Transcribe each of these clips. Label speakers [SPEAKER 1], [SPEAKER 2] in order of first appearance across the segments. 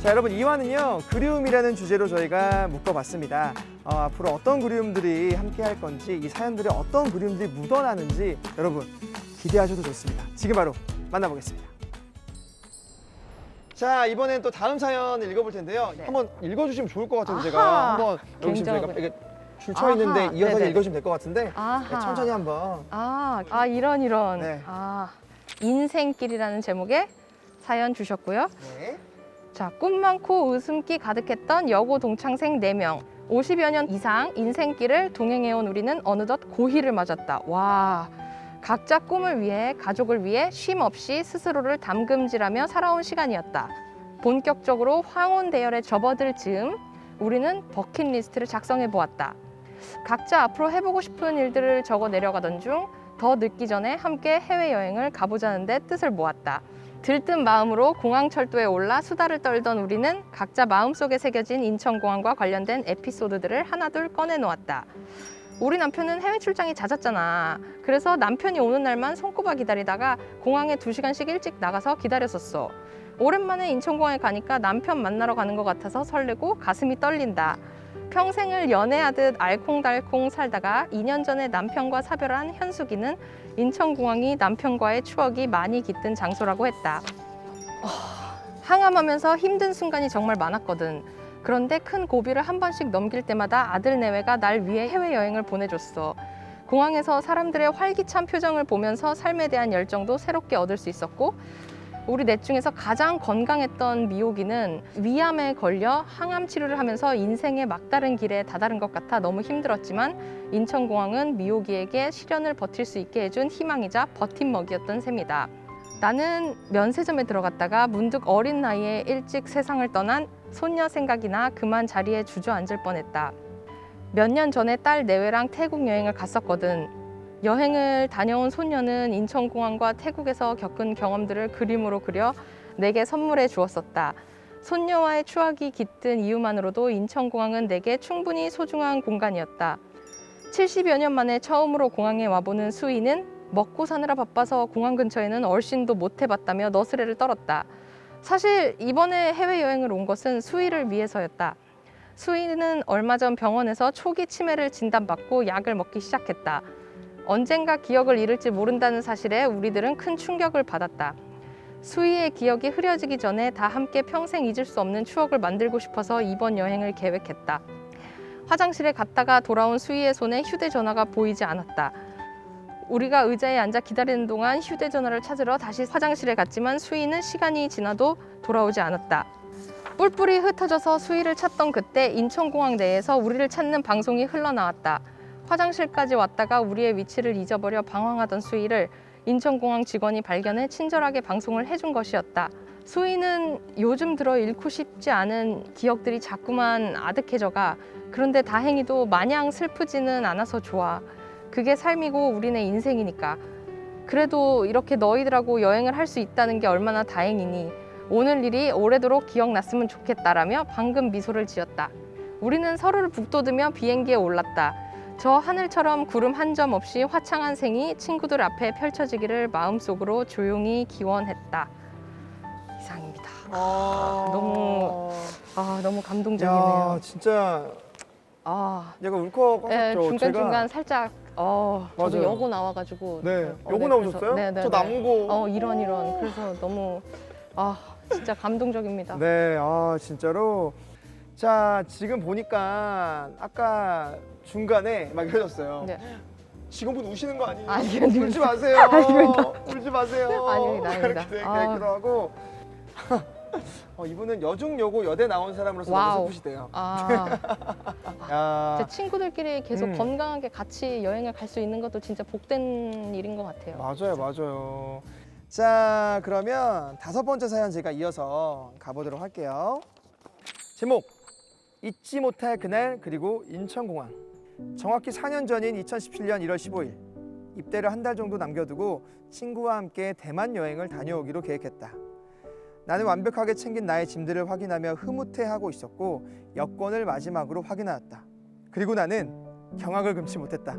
[SPEAKER 1] 자, 여러분, 이화는요, 그리움이라는 주제로 저희가 묶어봤습니다. 앞으로 어떤 그리움들이 함께 할 건지, 이 사연들에 어떤 그리움들이 묻어나는지 여러분 기대하셔도 좋습니다. 지금 바로 만나보겠습니다. 자, 이번엔 또 다음 사연 읽어볼 텐데요.
[SPEAKER 2] 네.
[SPEAKER 1] 한번 읽어주시면 좋을 것 같아서
[SPEAKER 2] 아하,
[SPEAKER 1] 제가 한번 여기 지금 저희가
[SPEAKER 2] 굉장하군요.
[SPEAKER 1] 이게 줄쳐 있는데
[SPEAKER 2] 아하,
[SPEAKER 1] 이어서
[SPEAKER 2] 네네.
[SPEAKER 1] 읽어주시면 될 것 같은데 네,
[SPEAKER 2] 아하.
[SPEAKER 1] 천천히 한번.
[SPEAKER 2] 이런.
[SPEAKER 1] 네.
[SPEAKER 2] 인생길이라는 제목의 사연 주셨고요.
[SPEAKER 1] 네.
[SPEAKER 2] 자, 꿈 많고 웃음기 가득했던 여고 동창생 4명. 50여 년 이상 인생길을 동행해온 우리는 어느덧 고희를 맞았다. 와, 각자 꿈을 위해, 가족을 위해 쉼 없이 스스로를 담금질하며 살아온 시간이었다. 본격적으로 황혼 대열에 접어들 즈음 우리는 버킷리스트를 작성해 보았다. 각자 앞으로 해보고 싶은 일들을 적어 내려가던 중 더 늦기 전에 함께 해외여행을 가보자는 데 뜻을 모았다. 들뜬 마음으로 공항철도에 올라 수다를 떨던 우리는 각자 마음속에 새겨진 인천공항과 관련된 에피소드들을 하나둘 꺼내놓았다. 우리 남편은 해외 출장이 잦았잖아. 그래서 남편이 오는 날만 손꼽아 기다리다가 공항에 2시간씩 일찍 나가서 기다렸었어. 오랜만에 인천공항에 가니까 남편 만나러 가는 것 같아서 설레고 가슴이 떨린다. 평생을 연애하듯 알콩달콩 살다가 2년 전에 남편과 사별한 현숙이는 인천공항이 남편과의 추억이 많이 깃든 장소라고 했다. 항암하면서 힘든 순간이 정말 많았거든. 그런데 큰 고비를 한 번씩 넘길 때마다 아들 내외가 날 위해 해외여행을 보내줬어. 공항에서 사람들의 활기찬 표정을 보면서 삶에 대한 열정도 새롭게 얻을 수 있었고, 우리 넷 중에서 가장 건강했던 미옥이는 위암에 걸려 항암 치료를 하면서 인생의 막다른 길에 다다른 것 같아 너무 힘들었지만 인천공항은 미옥이에게 시련을 버틸 수 있게 해준 희망이자 버팀목이었던 셈이다. 나는 면세점에 들어갔다가 문득 어린 나이에 일찍 세상을 떠난 손녀 생각이나 그만 자리에 주저앉을 뻔했다. 몇 년 전에 딸 내외랑 태국 여행을 갔었거든. 여행을 다녀온 손녀는 인천공항과 태국에서 겪은 경험들을 그림으로 그려 내게 선물해 주었었다. 손녀와의 추억이 깃든 이유만으로도 인천공항은 내게 충분히 소중한 공간이었다. 70여 년 만에 처음으로 공항에 와보는 수희는 먹고 사느라 바빠서 공항 근처에는 얼씬도 못 해봤다며 너스레를 떨었다. 사실 이번에 해외여행을 온 것은 수희를 위해서였다. 수희는 얼마 전 병원에서 초기 치매를 진단받고 약을 먹기 시작했다. 언젠가 기억을 잃을지 모른다는 사실에 우리들은 큰 충격을 받았다. 수희의 기억이 흐려지기 전에 다 함께 평생 잊을 수 없는 추억을 만들고 싶어서 이번 여행을 계획했다. 화장실에 갔다가 돌아온 수희의 손에 휴대전화가 보이지 않았다. 우리가 의자에 앉아 기다리는 동안 휴대전화를 찾으러 다시 화장실에 갔지만 수희는 시간이 지나도 돌아오지 않았다. 뿔뿔이 흩어져서 수희를 찾던 그때 인천공항 내에서 우리를 찾는 방송이 흘러나왔다. 화장실까지 왔다가 우리의 위치를 잊어버려 방황하던 수희를 인천공항 직원이 발견해 친절하게 방송을 해준 것이었다. 수희는 요즘 들어 잃고 싶지 않은 기억들이 자꾸만 아득해져가. 그런데 다행히도 마냥 슬프지는 않아서 좋아. 그게 삶이고 우리네 인생이니까. 그래도 이렇게 너희들하고 여행을 할 수 있다는 게 얼마나 다행이니. 오늘 일이 오래도록 기억났으면 좋겠다라며 방금 미소를 지었다. 우리는 서로를 북돋으며 비행기에 올랐다. 저 하늘처럼 구름 한 점 없이 화창한 생이 친구들 앞에 펼쳐지기를 마음속으로 조용히 기원했다. 이상입니다. 너무 감동적이네요.
[SPEAKER 1] 야, 진짜 얘가 울컥하셨죠.
[SPEAKER 2] 네, 중간중간
[SPEAKER 1] 제가...
[SPEAKER 2] 살짝 저도
[SPEAKER 1] 맞아요.
[SPEAKER 2] 여고 나와가지고
[SPEAKER 1] 네, 여고 나오셨어요? 저 남고.
[SPEAKER 2] 이런 그래서 너무 진짜 감동적입니다.
[SPEAKER 1] 네, 진짜로. 자, 지금 보니까 아까 중간에 막 이러셨어요.
[SPEAKER 2] 네.
[SPEAKER 1] 직원분 우시는 거 아니에요?
[SPEAKER 2] 아니요,
[SPEAKER 1] 울지 마세요.
[SPEAKER 2] 아닙니다.
[SPEAKER 1] 울지 마세요.
[SPEAKER 2] 아닙니다.
[SPEAKER 1] 이렇게 얘기도 하고. 이분은 여중여고 여대 나온 사람으로서 너무 슬프시대요. 야.
[SPEAKER 2] 제 친구들끼리 계속
[SPEAKER 1] 음.
[SPEAKER 2] 건강하게 같이 여행을 갈 수 있는 것도 진짜 복된 일인 것 같아요.
[SPEAKER 1] 맞아요. 자, 그러면 5번째 사연 제가 이어서 가보도록 할게요. 제목, 잊지 못할 그날 그리고 인천공항. 정확히 4년 전인 2017년 1월 15일 입대를 한 달 정도 남겨두고 친구와 함께 대만 여행을 다녀오기로 계획했다. 나는 완벽하게 챙긴 나의 짐들을 확인하며 흐뭇해하고 있었고 여권을 마지막으로 확인하였다. 그리고 나는 경악을 금치 못했다.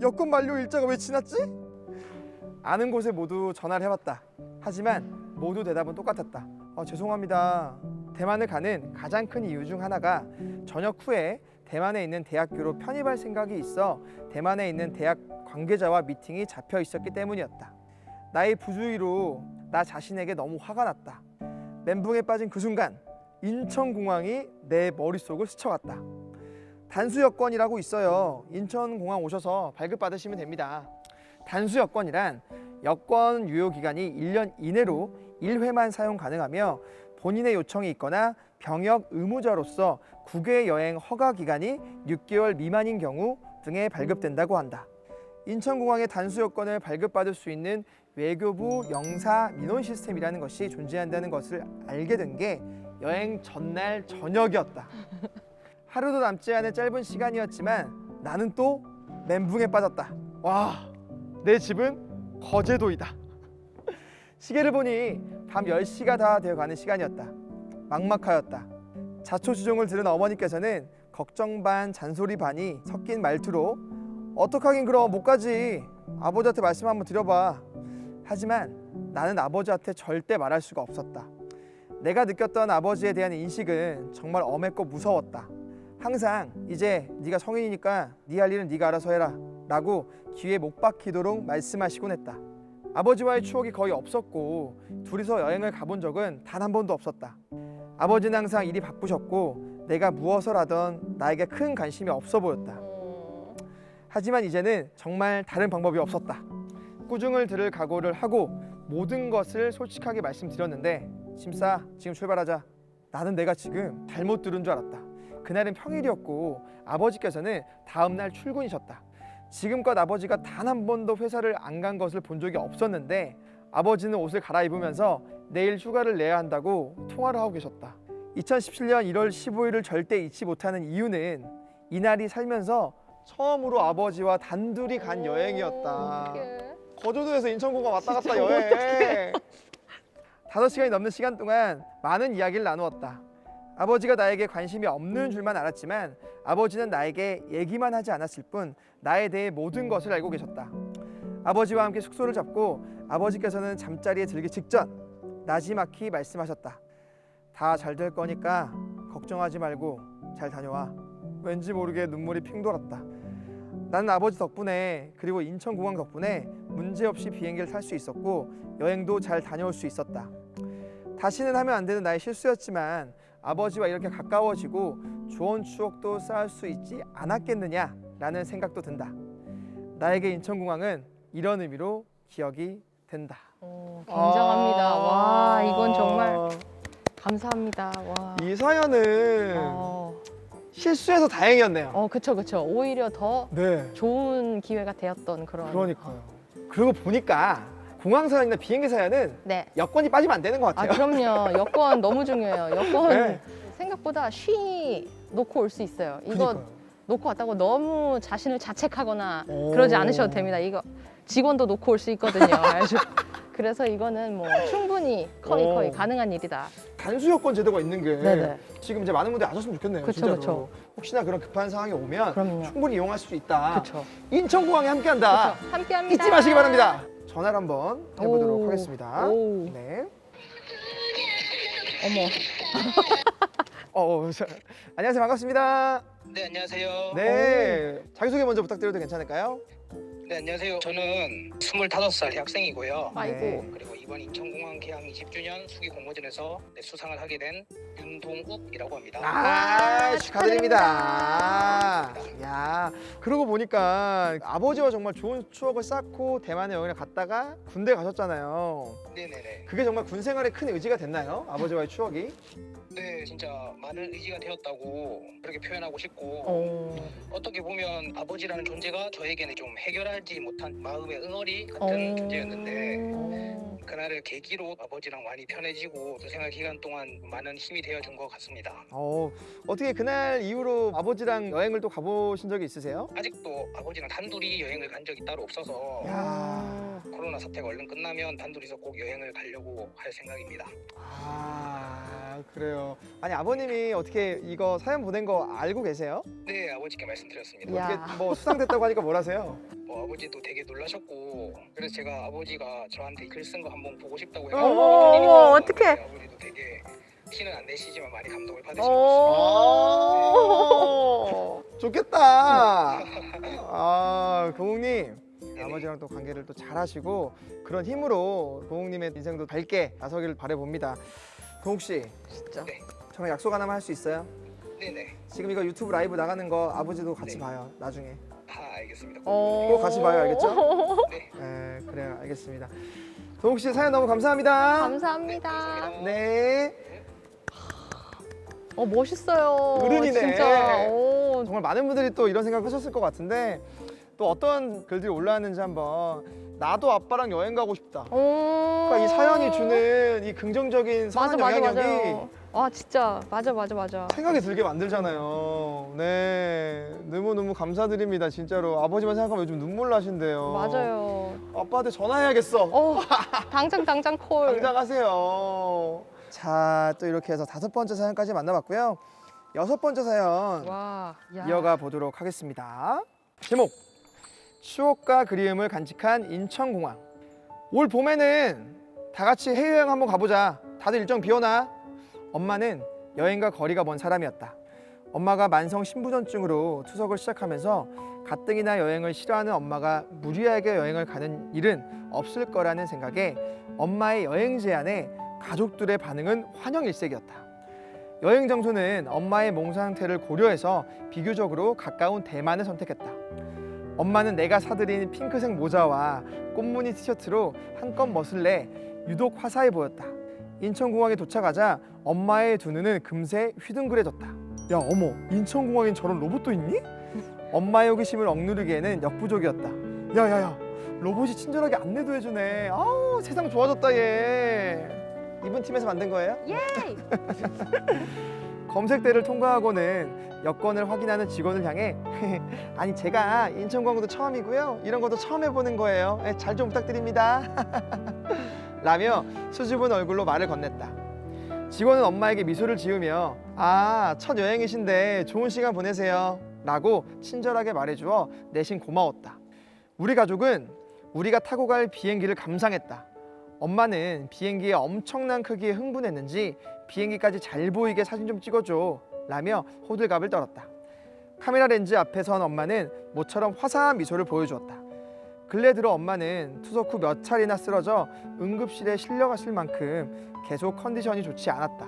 [SPEAKER 1] 여권 만료 일자가 왜 지났지? 아는 곳에 모두 전화를 해봤다. 하지만 모두 대답은 똑같았다. 죄송합니다. 대만을 가는 가장 큰 이유 중 하나가 저녁 후에 대만에 있는 대학교로 편입할 생각이 있어 대만에 있는 대학 관계자와 미팅이 잡혀 있었기 때문이었다. 나의 부주의로 나 자신에게 너무 화가 났다. 멘붕에 빠진 그 순간 인천공항이 내 머릿속을 스쳐갔다. 단수 여권이라고 있어요. 인천공항 오셔서 발급받으시면 됩니다. 단수 여권이란 여권 유효 기간이 1년 이내로 1회만 사용 가능하며 본인의 요청이 있거나 병역 의무자로서 국외 여행 허가 기간이 6개월 미만인 경우 등에 발급된다고 한다. 인천공항의 단수 여권을 발급받을 수 있는 외교부 영사 민원 시스템이라는 것이 존재한다는 것을 알게 된 게 여행 전날 저녁이었다. 하루도 남지 않은 짧은 시간이었지만 나는 또 멘붕에 빠졌다. 와, 내 집은 거제도이다. 시계를 보니 밤 10시가 다 되어가는 시간이었다. 막막하였다. 자초지종을 들은 어머니께서는 걱정 반 잔소리 반이 섞인 말투로 어떡하긴 그럼 못 가지. 아버지한테 말씀 한번 드려봐. 하지만 나는 아버지한테 절대 말할 수가 없었다. 내가 느꼈던 아버지에 대한 인식은 정말 엄했고 무서웠다. 항상 이제 네가 성인이니까 네 할 일은 네가 알아서 해라 라고 귀에 못 박히도록 말씀하시곤 했다. 아버지와의 추억이 거의 없었고 둘이서 여행을 가본 적은 단 한 번도 없었다. 아버지는 항상 일이 바쁘셨고 내가 무엇을 하던 나에게 큰 관심이 없어 보였다. 하지만 이제는 정말 다른 방법이 없었다. 꾸중을 들을 각오를 하고 모든 것을 솔직하게 말씀드렸는데 심사 지금 출발하자. 나는 내가 지금 잘못 들은 줄 알았다. 그날은 평일이었고 아버지께서는 다음날 출근이셨다. 지금껏 아버지가 단 한 번도 회사를 안 간 것을 본 적이 없었는데 아버지는 옷을 갈아입으면서 내일 휴가를 내야 한다고 통화를 하고 계셨다. 2017년 1월 15일을 절대 잊지 못하는 이유는 이날이 살면서 처음으로 아버지와 단둘이 간 여행이었다. 거제도에서 인천공항 왔다 갔다 여행. 5시간이 넘는 시간 동안 많은 이야기를 나누었다. 아버지가 나에게 관심이 없는 줄만 알았지만 아버지는 나에게 얘기만 하지 않았을 뿐 나에 대해 모든 것을 알고 계셨다. 아버지와 함께 숙소를 잡고 아버지께서는 잠자리에 들기 직전 나지막히 말씀하셨다. 다 잘 될 거니까 걱정하지 말고 잘 다녀와. 왠지 모르게 눈물이 핑 돌았다. 나는 아버지 덕분에 그리고 인천공항 덕분에 문제없이 비행기를 탈 수 있었고 여행도 잘 다녀올 수 있었다. 다시는 하면 안 되는 나의 실수였지만 아버지와 이렇게 가까워지고 좋은 추억도 쌓을 수 있지 않았겠느냐라는 생각도 든다. 나에게 인천공항은 이런 의미로 기억이 된다.
[SPEAKER 2] 굉장합니다. 와, 이건 정말 감사합니다. 와.
[SPEAKER 1] 이 사연은 실수해서 다행이었네요.
[SPEAKER 2] 그쵸. 오히려 더
[SPEAKER 1] 네.
[SPEAKER 2] 좋은 기회가 되었던 그런.
[SPEAKER 1] 그러니까요. 그리고 보니까 공항 사연이나 비행기 사연은
[SPEAKER 2] 네.
[SPEAKER 1] 여권이 빠지면 안 되는 것 같아요.
[SPEAKER 2] 그럼요. 여권 너무 중요해요. 여권
[SPEAKER 1] 네.
[SPEAKER 2] 생각보다 쉬 놓고 올 수 있어요. 이거
[SPEAKER 1] 그러니까요.
[SPEAKER 2] 놓고 왔다고 너무 자신을 자책하거나
[SPEAKER 1] 오.
[SPEAKER 2] 그러지 않으셔도 됩니다. 이거 직원도 놓고 올 수 있거든요. 그래서 이거는 뭐 충분히 거의 가능한 일이다.
[SPEAKER 1] 단수 여권 제도가 있는 게
[SPEAKER 2] 네네.
[SPEAKER 1] 지금 이제 많은 분들이 아셨으면 좋겠네요.
[SPEAKER 2] 그쵸,
[SPEAKER 1] 진짜로.
[SPEAKER 2] 그쵸.
[SPEAKER 1] 혹시나 그런 급한 상황이 오면
[SPEAKER 2] 그럼요.
[SPEAKER 1] 충분히 이용할 수 있다.
[SPEAKER 2] 그쵸.
[SPEAKER 1] 인천공항에 함께한다.
[SPEAKER 2] 그쵸. 함께합니다.
[SPEAKER 1] 잊지 마시기 바랍니다. 전화를 한번 해보도록
[SPEAKER 2] 오.
[SPEAKER 1] 하겠습니다.
[SPEAKER 2] 오.
[SPEAKER 1] 네.
[SPEAKER 2] 어머.
[SPEAKER 1] 안녕하세요. 반갑습니다.
[SPEAKER 3] 네, 안녕하세요.
[SPEAKER 1] 네. 자기소개 먼저 부탁드려도 괜찮을까요?
[SPEAKER 3] 네, 안녕하세요. 저는 25살 학생이고요.
[SPEAKER 2] 아이고.
[SPEAKER 1] 네.
[SPEAKER 3] 그리고 이번 인천공항 개항 20주년 수기 공모전에서 수상을 하게 된 윤동욱이라고 합니다.
[SPEAKER 1] 아,
[SPEAKER 2] 와,
[SPEAKER 1] 축하드립니다. 야, 그러고 보니까 아버지와 정말 좋은 추억을 쌓고 대만에 여행을 갔다가 군대 가셨잖아요.
[SPEAKER 3] 네네네.
[SPEAKER 1] 그게 정말 군 생활에 큰 의지가 됐나요? 아버지와의 추억이?
[SPEAKER 3] 네, 진짜 많은 의지가 되었다고 그렇게 표현하고 싶고
[SPEAKER 2] 어.
[SPEAKER 3] 어떻게 보면 아버지라는 존재가 저에게는 좀 해결하지 못한 마음의 응어리 같은 존재였는데 그날을 계기로 아버지랑 많이 편해지고 그 생활 기간 동안 많은 힘이 되어준 것 같습니다.
[SPEAKER 1] 어떻게 그날 이후로 아버지랑 여행을 또 가보신 적이 있으세요?
[SPEAKER 3] 아직도 아버지랑 단둘이 여행을 간 적이 따로 없어서
[SPEAKER 1] 야.
[SPEAKER 3] 코로나 사태가 얼른 끝나면 단둘이서 꼭 여행을 가려고 할 생각입니다.
[SPEAKER 1] 아, 아 그래요. 아니 아버님이 어떻게 이거 사연 보낸 거 알고 계세요?
[SPEAKER 3] 네, 아버지께 말씀드렸습니다.
[SPEAKER 2] 야.
[SPEAKER 1] 어떻게 뭐 수상됐다고 하니까 뭘 하세요?
[SPEAKER 3] 아버지도 되게 놀라셨고 그래서 제가 아버지가 저한테 글 쓴 거 한번 보고 싶다고
[SPEAKER 1] 어머,
[SPEAKER 3] 해가지고
[SPEAKER 2] 어머, 어떡해.
[SPEAKER 3] 아버지도 되게 티는 안 내시지만 많이 감동을 받으신 것
[SPEAKER 2] 오.
[SPEAKER 1] 좋겠다. 아 고웅님
[SPEAKER 3] 네네.
[SPEAKER 1] 아버지랑 또 관계를 또 잘하시고 그런 힘으로 고웅님의 인생도 밝게 나서기를 바라봅니다. 고웅 씨,
[SPEAKER 2] 진짜.
[SPEAKER 3] 네.
[SPEAKER 1] 저랑 약속 하나만 할 수 있어요?
[SPEAKER 3] 네네.
[SPEAKER 1] 지금 이거 유튜브 라이브 나가는 거 아버지도 같이
[SPEAKER 3] 네.
[SPEAKER 1] 봐요. 나중에.
[SPEAKER 3] 알겠습니다.
[SPEAKER 1] 꼭 같이 봐요, 알겠죠?
[SPEAKER 3] 네.
[SPEAKER 1] 네, 그래요, 알겠습니다. 고웅 씨 사연 너무 감사합니다.
[SPEAKER 2] 감사합니다.
[SPEAKER 1] 네.
[SPEAKER 2] 멋있어요.
[SPEAKER 1] 어른이네.
[SPEAKER 2] 진짜.
[SPEAKER 1] 정말 많은 분들이 또 이런 생각 하셨을 것 같은데 또 어떤 글들이 올라왔는지 한번 나도 아빠랑 여행 가고 싶다. 그러니까 이 사연이 주는 이 긍정적인 선한 영향력이
[SPEAKER 2] 맞아요. 아 진짜 맞아.
[SPEAKER 1] 생각이 들게 만들잖아요. 네, 너무너무 감사드립니다. 진짜로 아버지만 생각하면 요즘 눈물 나신대요.
[SPEAKER 2] 맞아요.
[SPEAKER 1] 아빠한테 전화해야겠어.
[SPEAKER 2] 당장 콜.
[SPEAKER 1] 당장 하세요. 자, 또 이렇게 해서 5번째 사연까지 만나봤고요. 6번째 사연
[SPEAKER 2] 와. 야.
[SPEAKER 1] 이어가 보도록 하겠습니다. 제목 추억과 그리움을 간직한 인천공항. 올 봄에는 다 같이 해외여행 한번 가보자. 다들 일정 비워놔. 엄마는 여행과 거리가 먼 사람이었다. 엄마가 만성 신부전증으로 투석을 시작하면서 가뜩이나 여행을 싫어하는 엄마가 무리하게 여행을 가는 일은 없을 거라는 생각에 엄마의 여행 제안에 가족들의 반응은 환영일색이었다. 여행 장소는 엄마의 몸 상태를 고려해서 비교적으로 가까운 대만을 선택했다. 엄마는 내가 사드린 핑크색 모자와 꽃무늬 티셔츠로 한껏 멋을 내 유독 화사해 보였다. 인천공항에 도착하자 엄마의 두 눈은 금세 휘둥그레졌다. 야 어머, 인천공항엔 저런 로봇도 있니? 엄마의 호기심을 억누르기에는 역부족이었다. 야야야, 로봇이 친절하게 안내도 해주네. 아우 세상 좋아졌다 얘. 이분 팀에서 만든 거예요?
[SPEAKER 2] 예.
[SPEAKER 1] 검색대를 통과하고는 여권을 확인하는 직원을 향해 아니 제가 인천공항도 처음이고요. 이런 것도 처음 해보는 거예요. 잘 좀 부탁드립니다. 라며 수줍은 얼굴로 말을 건넸다. 직원은 엄마에게 미소를 지으며 첫 여행이신데 좋은 시간 보내세요. 라고 친절하게 말해주어 내심 고마웠다. 우리 가족은 우리가 타고 갈 비행기를 감상했다. 엄마는 비행기의 엄청난 크기에 흥분했는지 비행기까지 잘 보이게 사진 좀 찍어줘 라며 호들갑을 떨었다. 카메라 렌즈 앞에 선 엄마는 모처럼 화사한 미소를 보여주었다. 근래 들어 엄마는 투석 후 몇 차례나 쓰러져 응급실에 실려갔을 만큼 계속 컨디션이 좋지 않았다.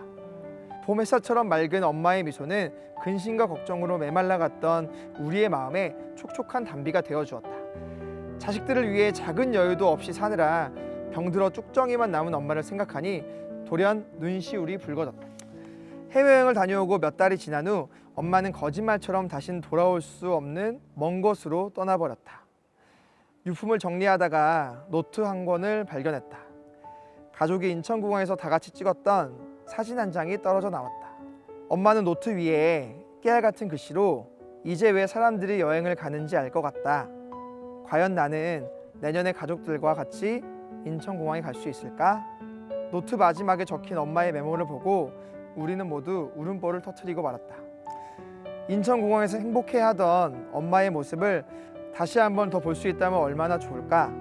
[SPEAKER 1] 봄 햇살처럼 맑은 엄마의 미소는 근심과 걱정으로 메말라갔던 우리의 마음에 촉촉한 단비가 되어주었다. 자식들을 위해 작은 여유도 없이 사느라 병들어 쭉정이만 남은 엄마를 생각하니 돌연 눈시울이 붉어졌다. 해외여행을 다녀오고 몇 달이 지난 후 엄마는 거짓말처럼 다신 돌아올 수 없는 먼 곳으로 떠나버렸다. 유품을 정리하다가 노트 한 권을 발견했다. 가족이 인천공항에서 다 같이 찍었던 사진 한 장이 떨어져 나왔다. 엄마는 노트 위에 깨알 같은 글씨로 이제 왜 사람들이 여행을 가는지 알 것 같다. 과연 나는 내년에 가족들과 같이 인천공항에 갈 수 있을까? 노트 마지막에 적힌 엄마의 메모를 보고 우리는 모두 울음보를 터뜨리고 말았다. 인천공항에서 행복해하던 엄마의 모습을 다시 한번 더 볼 수 있다면 얼마나 좋을까?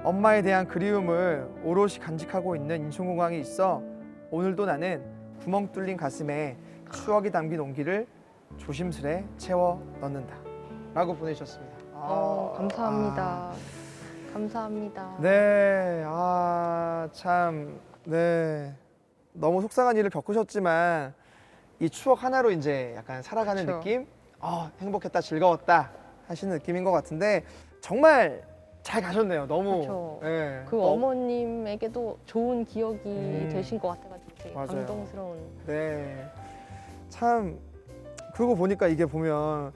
[SPEAKER 1] 엄마에 대한 그리움을 오롯이 간직하고 있는 인천공항에 있어 오늘도 나는 구멍 뚫린 가슴에 추억이 담긴 온기를 조심스레 채워 넣는다. 라고 보내주셨습니다.
[SPEAKER 2] 감사합니다. 감사합니다.
[SPEAKER 1] 네, 참, 네. 너무 속상한 일을 겪으셨지만 이 추억 하나로 이제 약간 살아가는
[SPEAKER 2] 그쵸.
[SPEAKER 1] 느낌? 행복했다, 즐거웠다 하시는 느낌인 것 같은데 정말 잘 가셨네요. 너무.
[SPEAKER 2] 그쵸.
[SPEAKER 1] 네.
[SPEAKER 2] 그 어머님에게도 좋은 기억이 되신 것 같아가지고 되게
[SPEAKER 1] 맞아요.
[SPEAKER 2] 감동스러운.
[SPEAKER 1] 네. 참 그러고 보니까 이게 보면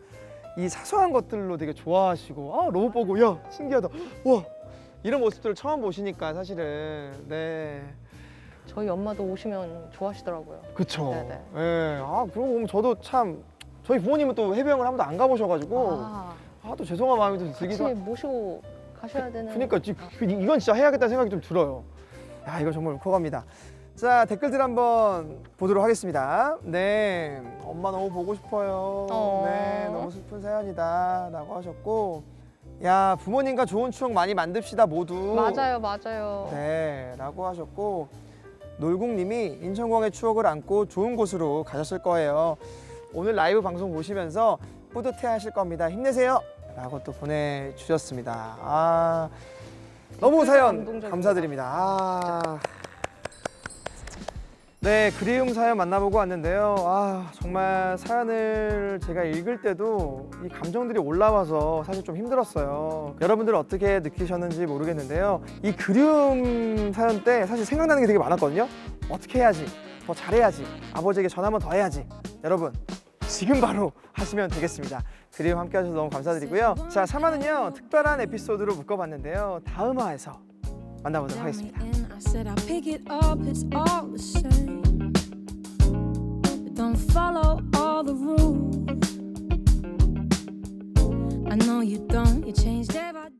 [SPEAKER 1] 이 사소한 것들로 되게 좋아하시고 로봇 보고 야 신기하다. 와 이런 모습들을 처음 보시니까 사실은 네.
[SPEAKER 2] 저희 엄마도 오시면 좋아하시더라고요.
[SPEAKER 1] 그쵸.
[SPEAKER 2] 네네.
[SPEAKER 1] 네. 그러고 보면 저도 참 저희 부모님은 또 해외여행을 한 번도 안 가보셔가지고 또 죄송한 마음이 좀 들기도
[SPEAKER 2] 같이 모시고 가셔야 되는.
[SPEAKER 1] 그러니까 이건 진짜 해야겠다는 생각이 좀 들어요. 야 이거 정말 울컥합니다. 자, 댓글들 한번 보도록 하겠습니다. 네, 엄마 너무 보고 싶어요. 네, 너무 슬픈 사연이다 라고 하셨고, 야, 부모님과 좋은 추억 많이 만듭시다 모두.
[SPEAKER 2] 맞아요.
[SPEAKER 1] 네, 라고 하셨고, 놀국님이 인천공항의 추억을 안고 좋은 곳으로 가셨을 거예요. 오늘 라이브 방송 보시면서 뿌듯해 하실 겁니다. 힘내세요 라고 또 보내주셨습니다. 아, 너무 사연
[SPEAKER 2] 감동적이다.
[SPEAKER 1] 감사드립니다. 네, 그리움 사연 만나보고 왔는데요. 정말 사연을 제가 읽을 때도 이 감정들이 올라와서 사실 좀 힘들었어요. 여러분들은 어떻게 느끼셨는지 모르겠는데요. 이 그리움 사연 때 사실 생각나는 게 되게 많았거든요. 어떻게 해야지, 더 잘해야지, 아버지에게 전화 한 번 더 해야지. 여러분, 지금 바로 하시면 되겠습니다. 그리움 함께 하셔서 너무 감사드리고요. 자, 3화는요, 특별한 에피소드로 묶어봤는데요. 다음 화에서 만나보도록 하겠습니다.
[SPEAKER 4] I said I'll pick it up, it's all the same. But don't follow all the rules. I know you don't, you changed every